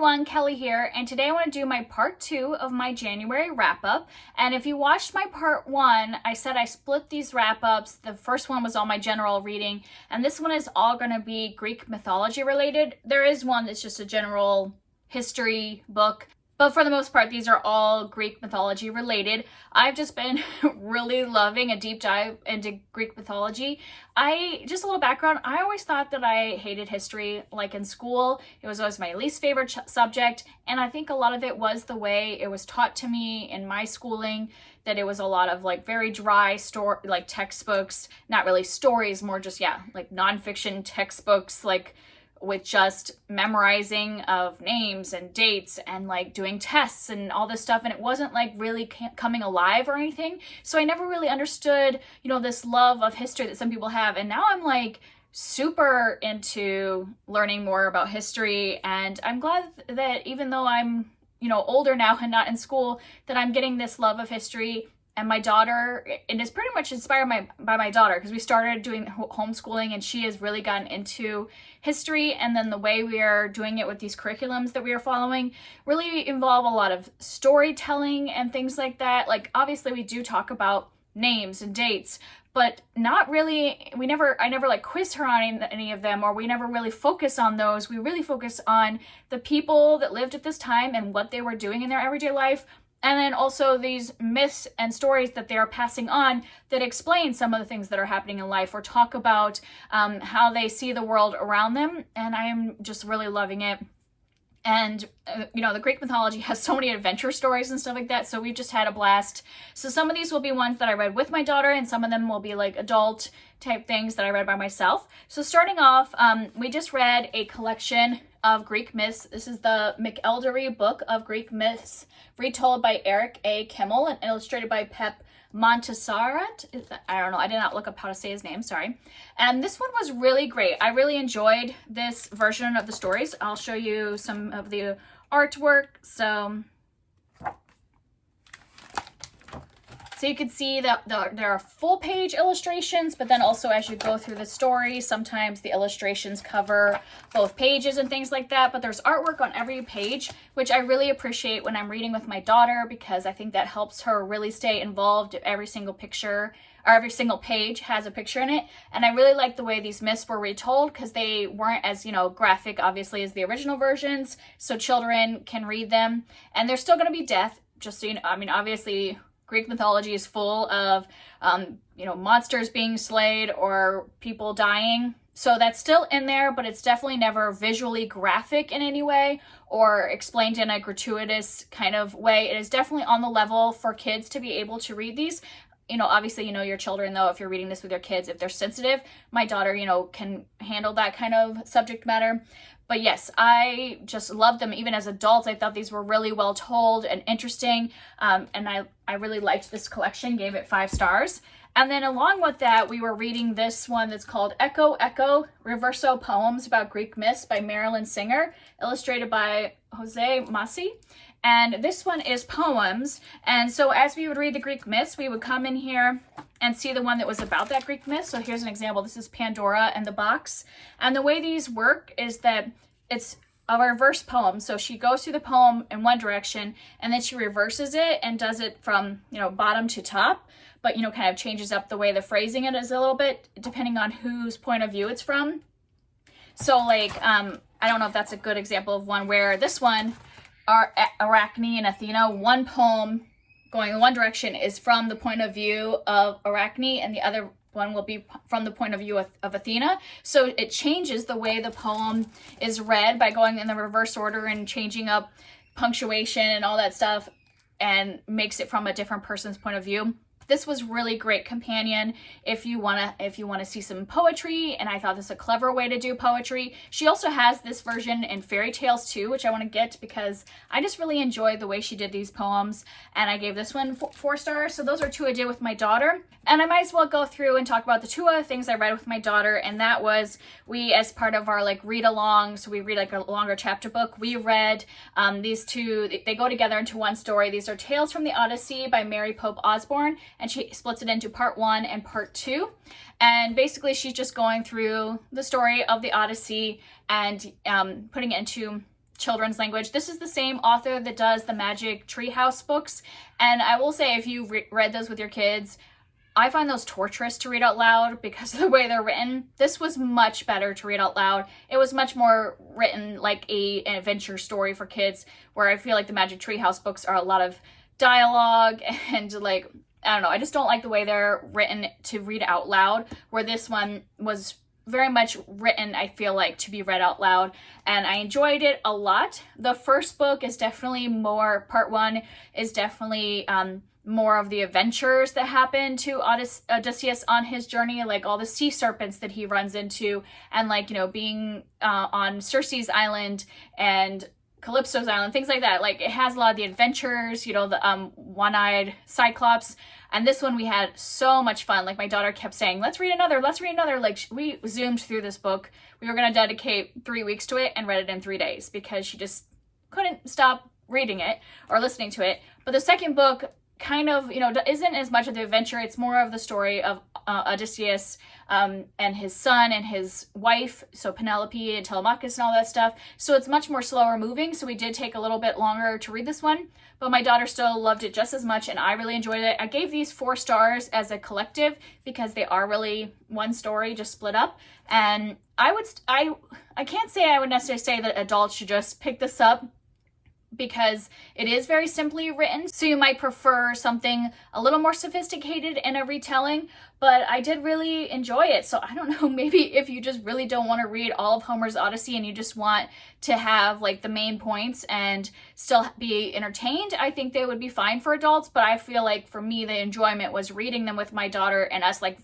everyone, Kelly here, and today I want to do my part 2 of my January wrap-up. And if you watched my part 1, I said I split these wrap-ups. The first one was all my general reading, and this one is all going to be Greek mythology related. There is one that's just a general history book, but for the most part, these are all Greek mythology related. I've just been really loving a deep dive into Greek mythology. Just a little background, I always thought that I hated history, like in school. It was always my least favorite subject, and I think a lot of it was the way it was taught to me in my schooling, that it was a lot of like very dry like textbooks, not really stories, more just, like nonfiction textbooks, like with just memorizing of names and dates and like doing tests and all this stuff, and it wasn't like really coming alive or anything. So I never really understood, this love of history that some people have. And now I'm like super into learning more about history, and I'm glad that even though I'm, older now and not in school, that I'm getting this love of history. And my daughter, it is pretty much inspired by my daughter, because we started doing homeschooling and she has really gotten into history. And then the way we are doing it with these curriculums that we are following really involve a lot of storytelling and things like that. Like, obviously we do talk about names and dates, but not really, I never like quiz her on any of them, or we never really focus on those. We really focus on the people that lived at this time and what they were doing in their everyday life. And then also these myths and stories that they are passing on that explain some of the things that are happening in life, or talk about how they see the world around them. And I am just really loving it. And, the Greek mythology has so many adventure stories and stuff like that. So we've just had a blast. So some of these will be ones that I read with my daughter, and some of them will be like adult type things that I read by myself. So starting off, we just read a collection of Greek myths. This is the McElderry book of Greek myths, retold by Eric A. Kimmel and illustrated by Pep Montessarat. I don't know. I did not look up how to say his name. Sorry. And this one was really great. I really enjoyed this version of the stories. I'll show you some of the artwork. So you can see that there are full page illustrations, but then also as you go through the story, sometimes the illustrations cover both pages and things like that. But there's artwork on every page, which I really appreciate when I'm reading with my daughter, because I think that helps her really stay involved. Every single picture or every single page has a picture in it. And I really like the way these myths were retold, because they weren't as, graphic, obviously, as the original versions. So children can read them, and there's still going to be death, just so you know. I mean, obviously, Greek mythology is full of, monsters being slayed or people dying. So that's still in there, but it's definitely never visually graphic in any way or explained in a gratuitous kind of way. It is definitely on the level for kids to be able to read these. Obviously, your children, though, if you're reading this with your kids, if they're sensitive, my daughter, can handle that kind of subject matter. But yes, I just love them. Even as adults, I thought these were really well told and interesting. And I really liked this collection, gave it 5 stars. And then along with that, we were reading this one that's called Echo, Echo, Reverso Poems About Greek Myths by Marilyn Singer, illustrated by Jose Masi. And this one is poems. And so as we would read the Greek myths, we would come in here and see the one that was about that Greek myth. So here's an example. This is Pandora and the box. And the way these work is that it's a reverse poem. So she goes through the poem in one direction, and then she reverses it and does it from, bottom to top, but, kind of changes up the way the phrasing it is a little bit, depending on whose point of view it's from. So like, I don't know if that's a good example of one where this one, Arachne and Athena, one poem going in one direction is from the point of view of Arachne, and the other one will be from the point of view of Athena. So it changes the way the poem is read by going in the reverse order and changing up punctuation and all that stuff, and makes it from a different person's point of view. This was really great companion if you want to see some poetry, and I thought this was a clever way to do poetry. She also has this version in fairy tales too, which I want to get because I just really enjoyed the way she did these poems, and I gave this one 4 stars. So those are 2 I did with my daughter. And I might as well go through and talk about the 2 other things I read with my daughter, and that was, we, as part of our like read along, so we read like a longer chapter book, we read these 2, they go together into one story. These are Tales from the Odyssey by Mary Pope Osborne, and she splits it into part 1 and part 2. And basically she's just going through the story of the Odyssey and putting it into children's language. This is the same author that does the Magic Treehouse books. And I will say, if you've read those with your kids, I find those torturous to read out loud because of the way they're written. This was much better to read out loud. It was much more written like an adventure story for kids, where I feel like the Magic Treehouse books are a lot of dialogue and like, I don't know, I just don't like the way they're written to read out loud, where this one was very much written, I feel like, to be read out loud, and I enjoyed it a lot. The first book is definitely more, part one is definitely more of the adventures that happen to Odysseus on his journey, like all the sea serpents that he runs into, and like, you know, being on Circe's island and Calypso's island, things like that. Like, it has a lot of the adventures, you know, the one-eyed Cyclops. And this one we had so much fun. Like, my daughter kept saying, let's read another. Like, we zoomed through this book. We were going to dedicate 3 weeks to it and read it in 3 days because she just couldn't stop reading it or listening to it. But the second book kind of, you know, isn't as much of the adventure. It's more of the story of Odysseus and his son and his wife, so Penelope and Telemachus and all that stuff. So it's much more slower moving, so we did take a little bit longer to read this one, but my daughter still loved it just as much, and I really enjoyed it. I gave these 4 stars as a collective because they are really one story just split up, and I can't say I would necessarily say that adults should just pick this up, because it is very simply written. So you might prefer something a little more sophisticated in a retelling, but I did really enjoy it. So I don't know, maybe if you just really don't want to read all of Homer's Odyssey and you just want to have like the main points and still be entertained, I think they would be fine for adults. But I feel like for me, the enjoyment was reading them with my daughter and us like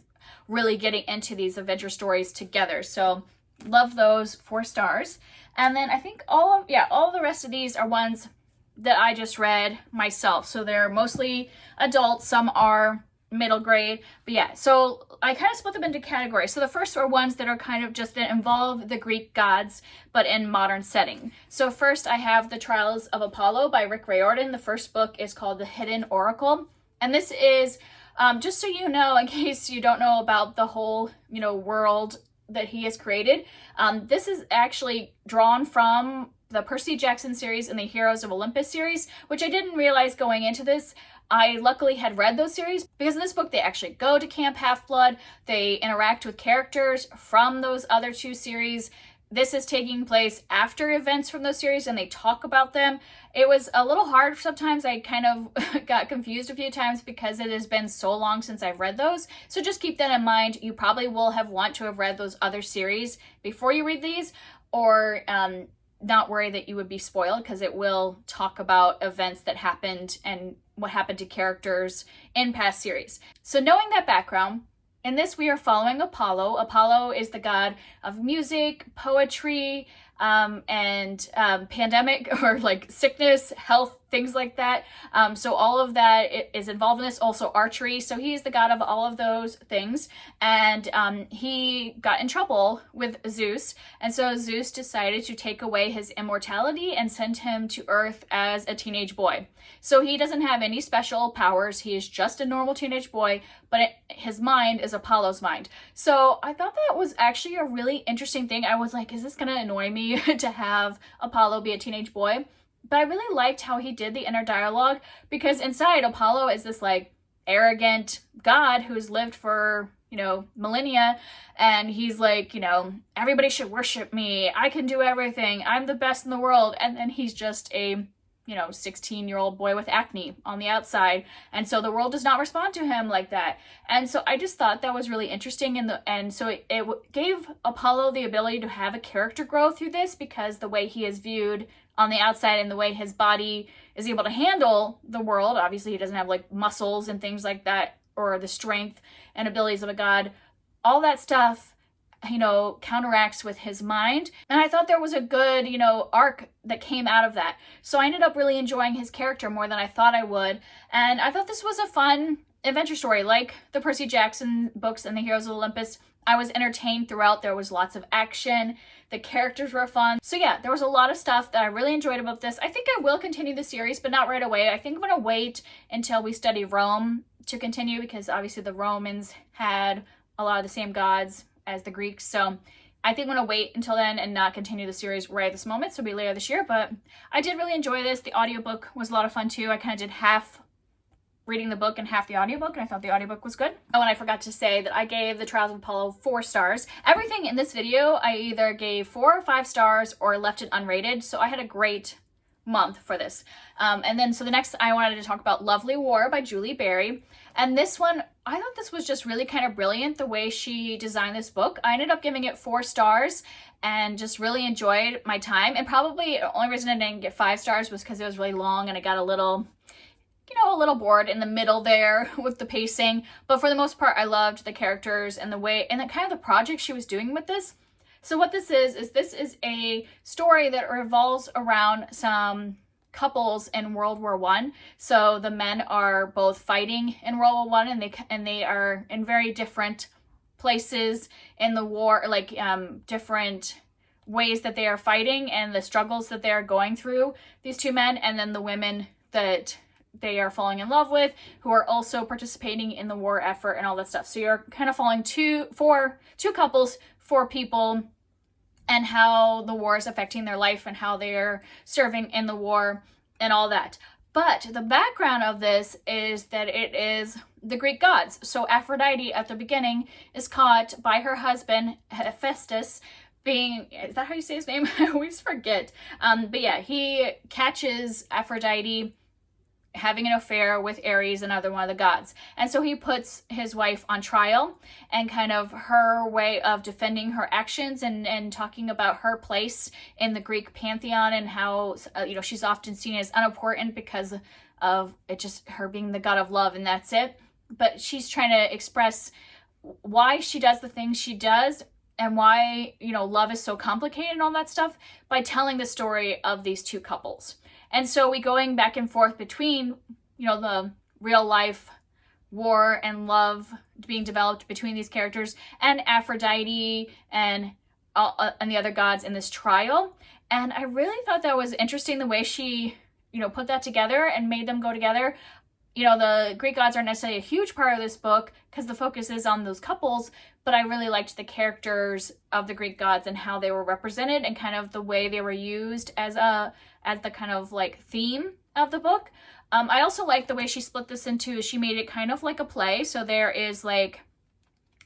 really getting into these adventure stories together. So love those 4 stars. And then I think all of the rest of these are ones that I just read myself. So they're mostly adults, some are middle grade. But yeah, so I kind of split them into categories. So the first are ones that are kind of just that involve the Greek gods, but in modern setting. So first I have The Trials of Apollo by Riordan. The first book is called The Hidden Oracle. And this is, just so you know, in case you don't know about the whole, you know, world that he has created. This is actually drawn from the Percy Jackson series and the Heroes of Olympus series, which I didn't realize going into this. I luckily had read those series because in this book they actually go to Camp Half-Blood. They interact with characters from those other 2 series. This is taking place after events from those series and they talk about them. It was a little hard sometimes. I kind of got confused a few times because it has been so long since I've read those. So just keep that in mind. You probably will want to have read those other series before you read these, or not worry that you would be spoiled, because it will talk about events that happened and what happened to characters in past series. So knowing that background, in this we are following Apollo. Apollo is the god of music, poetry, and pandemic, or like sickness, health, things like that. So all of that is involved in this. Also archery. So he's the god of all of those things. And he got in trouble with Zeus. And so Zeus decided to take away his immortality and send him to Earth as a teenage boy. So he doesn't have any special powers. He is just a normal teenage boy, but his mind is Apollo's mind. So I thought that was actually a really interesting thing. I was like, is this going to annoy me to have Apollo be a teenage boy? But I really liked how he did the inner dialogue, because inside Apollo is this like arrogant god who's lived for, you know, millennia, and he's like, you know, everybody should worship me. I can do everything. I'm the best in the world. And then he's just a, you know, 16-year-old boy with acne on the outside. And so the world does not respond to him like that. And so I just thought that was really interesting. And so it gave Apollo the ability to have a character growth through this, because the way he is viewed on the outside and the way his body is able to handle the world. Obviously, he doesn't have like muscles and things like that, or the strength and abilities of a god. All that stuff, you know, counteracts with his mind. And I thought there was a good, you know, arc that came out of that. So I ended up really enjoying his character more than I thought I would. And I thought this was a fun adventure story, like the Percy Jackson books and the Heroes of Olympus. I was entertained throughout. There was lots of action. The characters were fun. So yeah, there was a lot of stuff that I really enjoyed about this. I think I will continue the series, but not right away. I think I'm going to wait until we study Rome to continue, because obviously the Romans had a lot of the same gods as the Greeks. So I think I'm going to wait until then and not continue the series right at this moment, so it'll be later this year, but I did really enjoy this. The audiobook was a lot of fun too. I kind of did half reading the book and half the audiobook, and I thought the audiobook was good. Oh, and I forgot to say that I gave The Trials of Apollo 4 stars. Everything in this video, I either gave 4 or 5 stars or left it unrated, so I had a great month for this. And then, so the next, I wanted to talk about Lovely War by Julie Berry. And this one, I thought this was just really kind of brilliant, the way she designed this book. I ended up giving it 4 stars and just really enjoyed my time. And probably the only reason I didn't get 5 stars was because it was really long and I got a little, a little bored in the middle there with the pacing. But for the most part, I loved the characters and the way, and the kind of the project she was doing with this. So what this is this is a story that revolves around some couples in World War I. So the men are both fighting in World War I, and they are in very different places in the war, like different ways that they are fighting and the struggles that they are going through, these 2 men, and then the women that they are falling in love with, who are also participating in the war effort and all that stuff. So you're kind of following two couples, 4 people, and how the war is affecting their life and how they're serving in the war and all that. But the background of this is that it is the Greek gods. So Aphrodite at the beginning is caught by her husband Hephaestus, is that how you say his name? I always forget. But yeah, he catches Aphrodite having an affair with Ares, another one of the gods. And so he puts his wife on trial, and kind of her way of defending her actions and talking about her place in the Greek pantheon, and how, she's often seen as unimportant because of it, just her being the god of love, and that's it. But she's trying to express why she does the things she does, and why, love is so complicated and all that stuff, by telling the story of these 2 couples. And so we going back and forth between, the real life war and love being developed between these characters and Aphrodite and the other gods in this trial. And I really thought that was interesting, the way she, put that together and made them go together. The Greek gods aren't necessarily a huge part of this book because the focus is on those couples, but I really liked the characters of the Greek gods and how they were represented and kind of the way they were used as the kind of like theme of the book. I also like the way she split this into, she made it kind of like a play. So there is like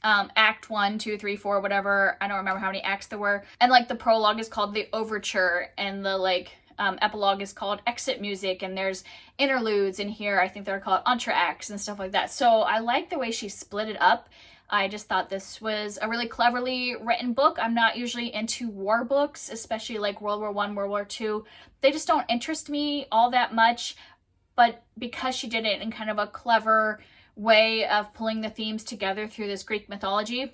act 1, 2, 3, 4, whatever. I don't remember how many acts there were. And like the prologue is called the overture, and the epilogue is called exit music, and there's interludes in here. I think they're called entr'actes and stuff like that. So I like the way she split it up. I just thought this was a really cleverly written book. I'm not usually into war books, especially like World War I, World War II. They just don't interest me all that much. But because she did it in kind of a clever way of pulling the themes together through this Greek mythology,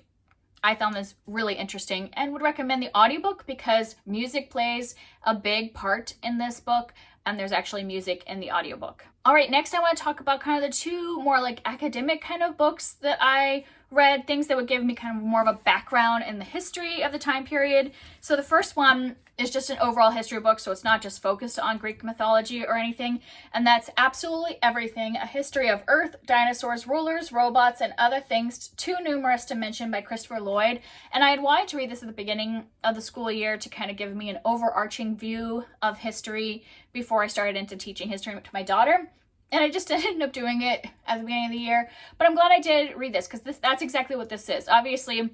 I found this really interesting and would recommend the audiobook because music plays a big part in this book, and there's actually music in the audiobook. All right, next I want to talk about kind of the 2 more like academic kind of books that I read, things that would give me kind of more of a background in the history of the time period. So the first one is just an overall history book, so it's not just focused on Greek mythology or anything, and that's Absolutely Everything, A History of Earth, Dinosaurs, Rulers, Robots, and Other Things Too Numerous to Mention by Christopher Lloyd. And I had wanted to read this at the beginning of the school year to kind of give me an overarching view of history before I started into teaching history to my daughter. And I just ended up doing it at the beginning of the year. But I'm glad I did read this, because that's exactly what this is. Obviously,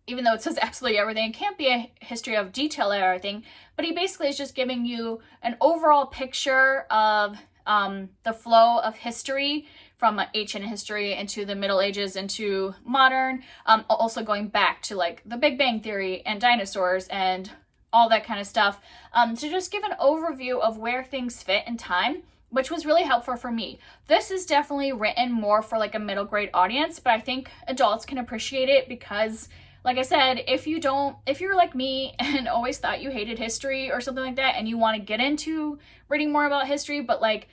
even though it says absolutely everything, it can't be a history of detail or everything. But he basically is just giving you an overall picture of the flow of history from ancient history into the Middle Ages into modern. Also going back to like the Big Bang Theory and dinosaurs and all that kind of stuff. To just give an overview of where things fit in time, which was really helpful for me. This is definitely written more for like a middle grade audience, but I think adults can appreciate it because, like I said, if you're like me and always thought you hated history or something like that, and you want to get into reading more about history, but like,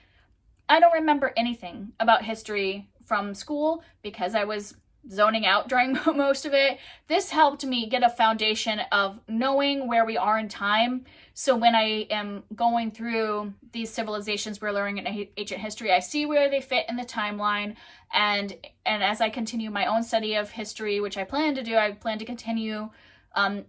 I don't remember anything about history from school because I was zoning out during most of it. This helped me get a foundation of knowing where we are in time. So when I am going through these civilizations we're learning in ancient history, I see where they fit in the timeline. And as I continue my own study of history, which I plan to do, I plan to continue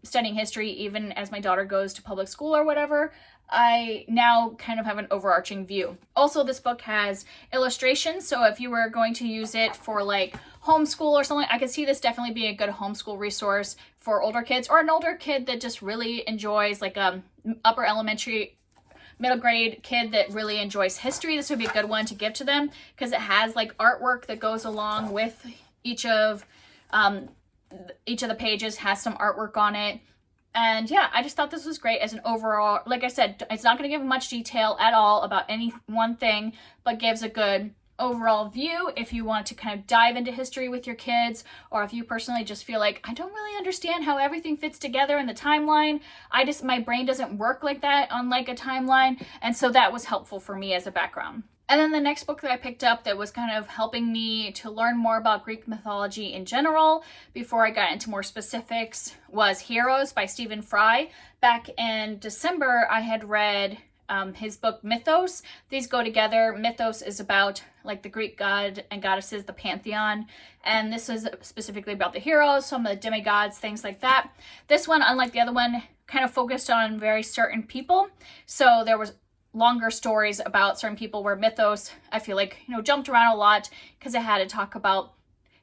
studying history even as my daughter goes to public school or whatever. I now kind of have an overarching view. Also, this book has illustrations, so if you were going to use it for like homeschool or something, I could see this definitely being a good homeschool resource for older kids, or an older kid that just really enjoys, like upper elementary, middle grade kid that really enjoys history. This would be a good one to give to them because it has like artwork that goes along with each of the pages, has some artwork on it. And yeah, I just thought this was great as an overall, like I said, it's not going to give much detail at all about any one thing, but gives a good overall view if you want to kind of dive into history with your kids, or if you personally just feel like, I don't really understand how everything fits together in the timeline. My brain doesn't work like that on like a timeline. And so that was helpful for me as a background. And then the next book that I picked up that was kind of helping me to learn more about Greek mythology in general before I got into more specifics was Heroes by Stephen Fry. Back in December, I had read his book Mythos. These go together. Mythos is about like the Greek god and goddesses, the pantheon, and this is specifically about the heroes, some of the demigods, things like that. This one, unlike the other one, kind of focused on very certain people. So there was longer stories about certain people, where Mythos, I feel like, jumped around a lot because it had to talk about,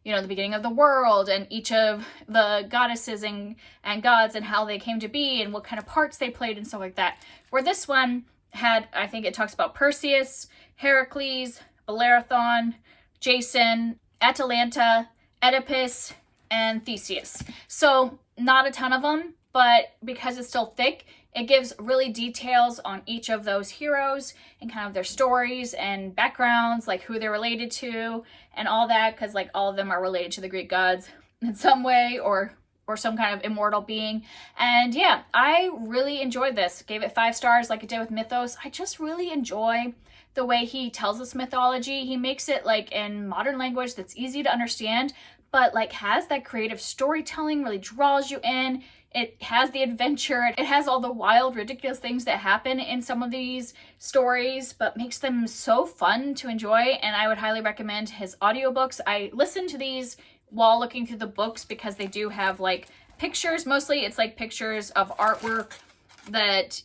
the beginning of the world and each of the goddesses and gods and how they came to be and what kind of parts they played and stuff like that. Where this one had, I think it talks about Perseus, Heracles, Bellerophon, Jason, Atalanta, Oedipus, and Theseus. So not a ton of them, but because it's still thick, it gives really details on each of those heroes and kind of their stories and backgrounds, like who they're related to and all that, because like all of them are related to the Greek gods in some way or some kind of immortal being. And yeah, I really enjoyed this. Gave it 5 stars like I did with Mythos. I just really enjoy the way he tells us mythology. He makes it like in modern language that's easy to understand, but like has that creative storytelling, really draws you in. It has the adventure. It has all the wild, ridiculous things that happen in some of these stories, but makes them so fun to enjoy. And I would highly recommend his audiobooks. I listen to these while looking through the books because they do have like pictures. Mostly it's like pictures of artwork that,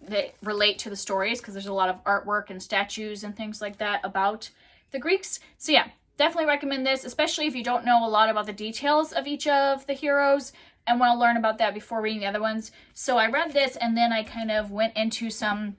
that relate to the stories, because there's a lot of artwork and statues and things like that about the Greeks. So yeah, definitely recommend this, especially if you don't know a lot about the details of each of the heroes and want to learn about that before reading the other ones. So I read this and then I kind of went into some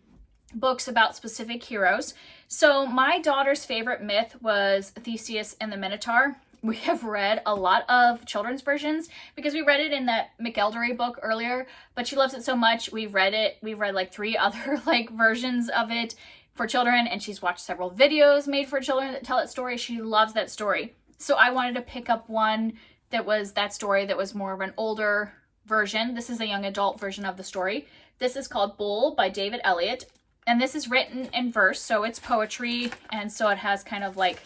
books about specific heroes. So my daughter's favorite myth was Theseus and the Minotaur. We have read a lot of children's versions because we read it in that McElderry book earlier, but she loves it so much. We've read like 3 other like versions of it for children, and she's watched several videos made for children that tell that story. She loves that story. So I wanted to pick up one that was that story that was more of an older version. This is a young adult version of the story. This is called Bull by David Elliott, and this is written in verse, so it's poetry, and so it has kind of like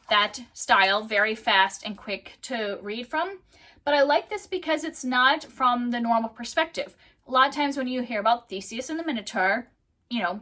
that style, very fast and quick to read from. But I like this because it's not from the normal perspective. A lot of times when you hear about Theseus and the Minotaur,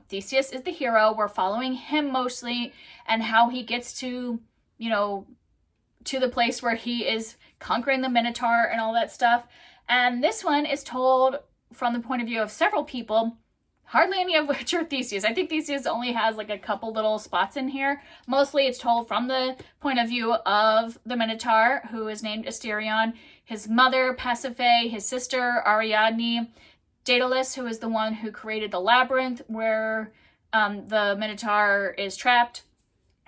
Theseus is the hero. We're following him mostly and how he gets to, to the place where he is conquering the Minotaur and all that stuff. And this one is told from the point of view of several people, hardly any of which are Theseus. I think Theseus only has like a couple little spots in here. Mostly it's told from the point of view of the Minotaur, who is named Asterion, his mother Pasiphae, his sister Ariadne, Daedalus, who is the one who created the labyrinth where the Minotaur is trapped,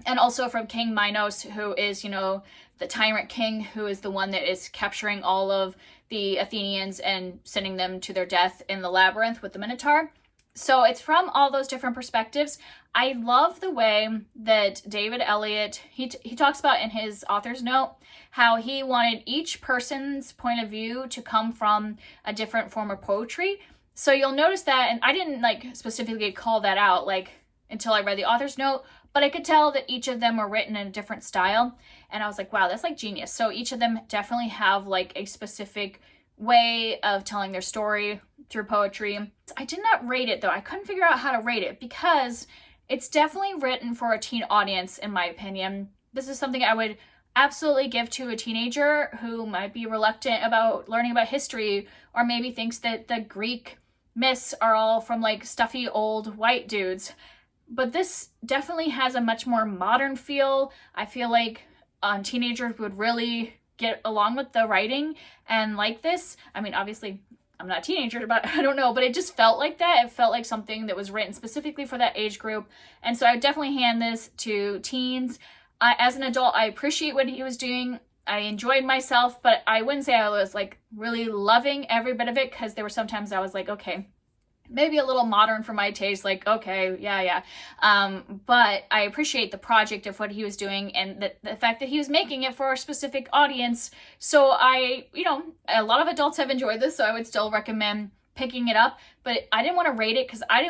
and also from King Minos, who is, the tyrant king, who is the one that is capturing all of the Athenians and sending them to their death in the labyrinth with the Minotaur. So it's from all those different perspectives. I love the way that David Elliott, he talks about in his author's note, how he wanted each person's point of view to come from a different form of poetry. So you'll notice that, and I didn't like specifically call that out like until I read the author's note, but I could tell that each of them were written in a different style. And I was like, wow, that's like genius. So each of them definitely have like a specific way of telling their story through poetry. I did not rate it though. I couldn't figure out how to rate it because it's definitely written for a teen audience, in my opinion. This is something I would absolutely give to a teenager who might be reluctant about learning about history, or maybe thinks that the Greek myths are all from like stuffy old white dudes. But this definitely has a much more modern feel. I feel like teenagers would really get along with the writing and like this. I mean, obviously, I'm not a teenager, but I don't know, but it just felt like that. It felt like something that was written specifically for that age group. And so I would definitely hand this to teens. As an adult, I appreciate what he was doing. I enjoyed myself, but I wouldn't say I was like really loving every bit of it, because there were sometimes I was like, okay, maybe a little modern for my taste, like, okay, yeah. But I appreciate the project of what he was doing, and the fact that he was making it for a specific audience. So a lot of adults have enjoyed this, so I would still recommend picking it up. But I didn't want to rate it because I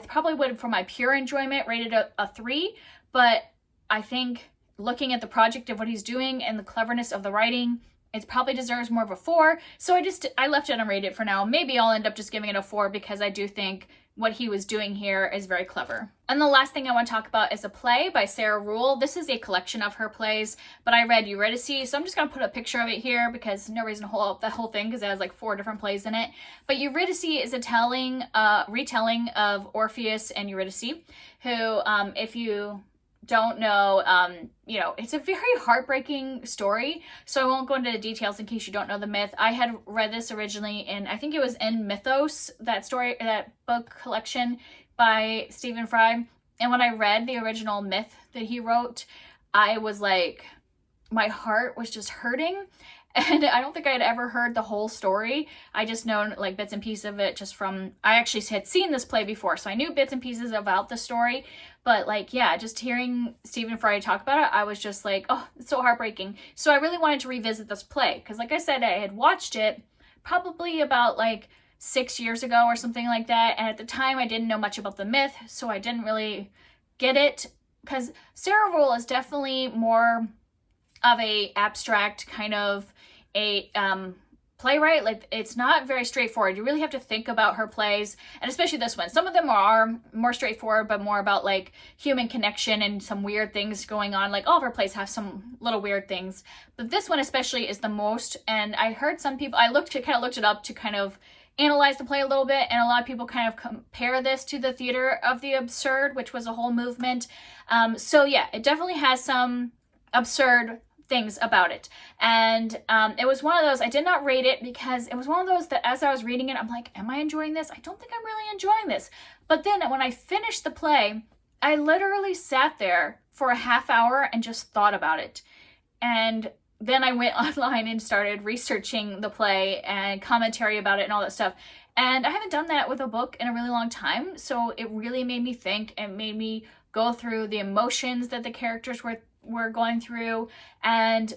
probably would, for my pure enjoyment, rated a 3. But I think looking at the project of what he's doing and the cleverness of the writing, it probably deserves more of a 4. So I left it unrated for now. Maybe I'll end up just giving it a 4, because I do think what he was doing here is very clever. And the last thing I want to talk about is a play by Sarah Ruhl. This is a collection of her plays, but I read Eurydice, so I'm just going to put a picture of it here because no reason to hold up the whole thing because it has like 4 different plays in it. But Eurydice is a retelling of Orpheus and Eurydice, who, if you don't know, it's a very heartbreaking story, so I won't go into the details in case you don't know the myth. I had read this originally I think it was in Mythos, that book collection by Stephen Fry, and when I read the original myth that he wrote, I was like, my heart was just hurting. And I don't think I had ever heard the whole story. I just known like bits and pieces of it just from, I actually had seen this play before, so I knew bits and pieces about the story. But like, yeah, just hearing Stephen Fry talk about it, I was just like, oh, it's so heartbreaking. So I really wanted to revisit this play, because like I said, I had watched it probably about like 6 years ago or something like that. And at the time I didn't know much about the myth, so I didn't really get it, because Sarah Ruhl is definitely more of a abstract kind of a playwright. Like, it's not very straightforward. You really have to think about her plays, and especially this one. Some of them are more straightforward, but more about like human connection and some weird things going on. Like, all of her plays have some little weird things, but this one especially is the most. And I heard some people, I looked it up to kind of analyze the play a little bit, and a lot of people kind of compare this to the Theater of the Absurd, which was a whole movement. So yeah, it definitely has some absurd things about it. And it was one of those, I did not rate it because it was one of those that as I was reading it, I'm like, am I enjoying this? I don't think I'm really enjoying this. But then when I finished the play, I literally sat there for a half hour and just thought about it. And then I went online and started researching the play and commentary about it and all that stuff. And I haven't done that with a book in a really long time. So it really made me think and made me go through the emotions that the characters were going through. And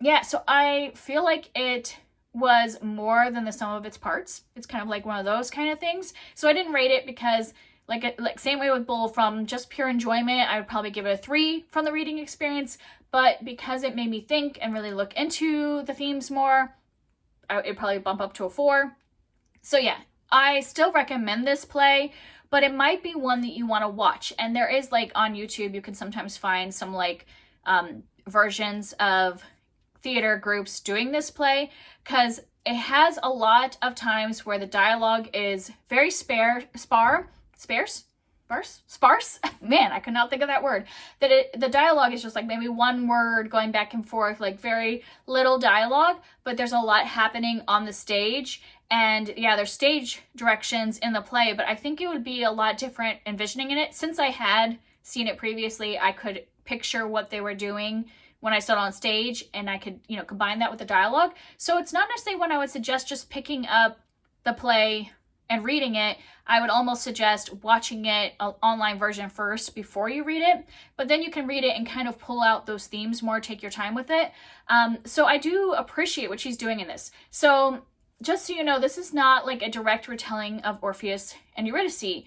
yeah, so I feel like it was more than the sum of its parts. It's kind of like one of those kind of things. So I didn't rate it because like same way with Bull, from just pure enjoyment, I would probably give it a 3 from the reading experience. But because it made me think and really look into the themes more, it'd probably bump up to a 4. So yeah, I still recommend this play, but it might be one that you want to watch. And there is like on YouTube, you can sometimes find some like versions of theater groups doing this play, because it has a lot of times where the dialogue is very sparse. Man, I could not think of that word. The dialogue is just like maybe one word going back and forth, like very little dialogue, but there's a lot happening on the stage. And yeah, there's stage directions in the play, but I think it would be a lot different envisioning in it. Since I had seen it previously, I could picture what they were doing when I stood on stage, and I could, combine that with the dialogue. So it's not necessarily one I would suggest just picking up the play and reading it. I would almost suggest watching it an online version first before you read it, but then you can read it and kind of pull out those themes more, take your time with it. So I do appreciate what she's doing in this. So just so you know, this is not like a direct retelling of Orpheus and Eurydice,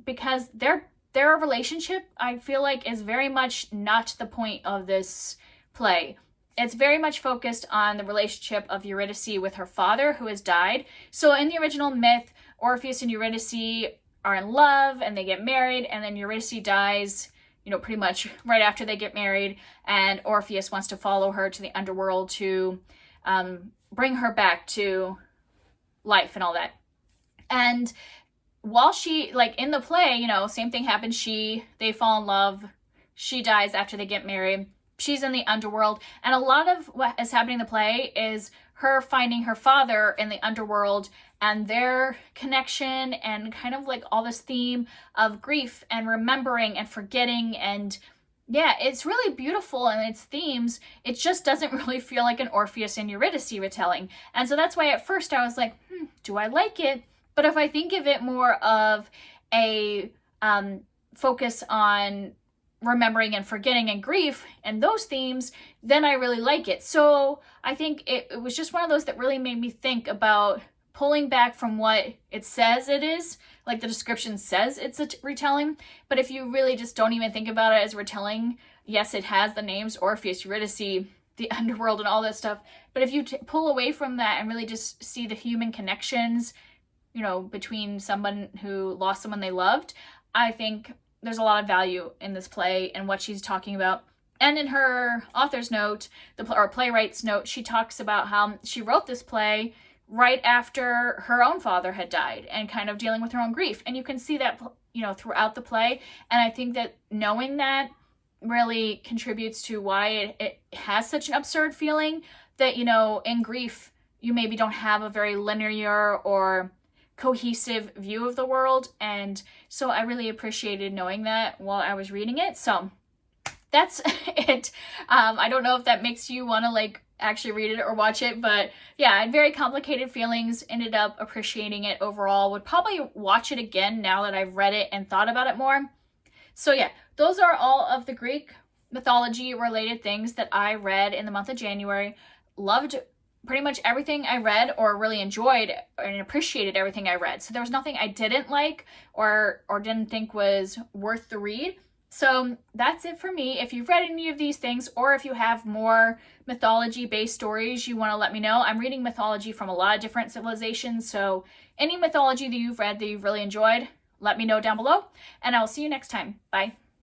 because they're their relationship, I feel like, is very much not the point of this play. It's very much focused on the relationship of Eurydice with her father, who has died. So in the original myth, Orpheus and Eurydice are in love and they get married, and then Eurydice dies, you know, pretty much right after they get married, and Orpheus wants to follow her to the underworld to bring her back to life and all that. And while she, like, in the play, you know, same thing happens. They fall in love. She dies after they get married. She's in the underworld. And a lot of what is happening in the play is her finding her father in the underworld and their connection, and kind of like all this theme of grief and remembering and forgetting. And yeah, it's really beautiful in its themes. It just doesn't really feel like an Orpheus and Eurydice retelling. And so that's why at first I was like, do I like it? But if I think of it more of a focus on remembering and forgetting and grief and those themes, then I really like it. So I think it was just one of those that really made me think about pulling back from what it says it is. Like the description says it's a retelling, but if you really just don't even think about it as retelling, yes, it has the names Orpheus, Eurydice, the underworld, and all that stuff. But if you pull away from that and really just see the human connections, you know, between someone who lost someone they loved, I think there's a lot of value in this play and what she's talking about. And in her author's note, or playwright's note, she talks about how she wrote this play right after her own father had died and kind of dealing with her own grief. And you can see that, you know, throughout the play. And I think that knowing that really contributes to why it has such an absurd feeling, that, you know, in grief, you maybe don't have a very linear or cohesive view of the world. And so I really appreciated knowing that while I was reading it. So that's it. I don't know if that makes you want to like actually read it or watch it, but yeah, I had very complicated feelings, ended up appreciating it overall, would probably watch it again now that I've read it and thought about it more. So yeah, those are all of the Greek mythology related things that I read in the month of January. Loved pretty much everything I read, or really enjoyed and appreciated everything I read. So there was nothing I didn't like or didn't think was worth the read. So that's it for me. If you've read any of these things, or if you have more mythology-based stories you want to let me know. I'm reading mythology from a lot of different civilizations, so any mythology that you've read that you've really enjoyed, let me know down below, and I'll see you next time. Bye.